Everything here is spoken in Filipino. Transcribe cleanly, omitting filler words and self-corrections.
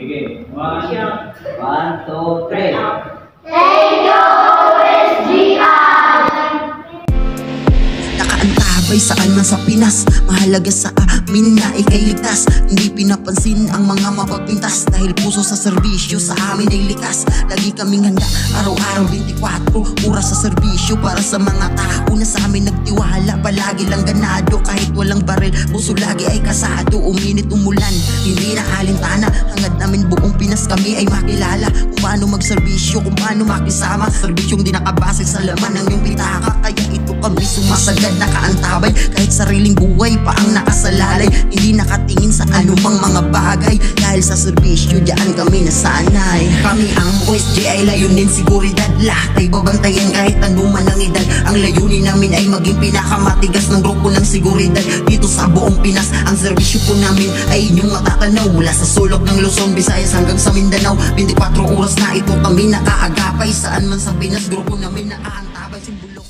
Sige. 1, 2, 3. Nakaantabay saan man sa Pinas, mahalaga sa amin na ikay ligtas. Hindi pinapansin ang mga mapagpintas, dahil puso sa serbisyo sa amin ay likas. Lagi kaming handa, araw-araw 24 oras sa serbisyo para sa mga tao na sa amin nagtiwala. Palagi lang ganado kahit walang baril, puso lagi ay kasado. Uminit umulan, hindi na alintana, hangad namin buong Pinas kami ay makilala. Kung paano magserbisyo, kung paano makisama, serbisyong di nakabase sa laman ng iyong pitaka. Kaya ito kami sumasagad, nakaantabay, kahit sariling buhay pa ang nakasalalay. Hindi nakatingin sa anumang mga bagay, dahil sa serbisyo diyan kami nasanay. Kami ang OSJ ay layunin, seguridad, lahat ay babantayan kahit anuman ang edad. Ang layunin namin ay maging pinakamatigas ng grupo ng seguridad dito sa buong Pinas. Ang serbisyo po namin ay inyong matatanaw, mula sa sulok ng Luzon, Visayas hanggang sa Mindanao. 24 oras na ito kami nakaagapay, saan man sa Pinas grupo namin nakaantabay, simbolo.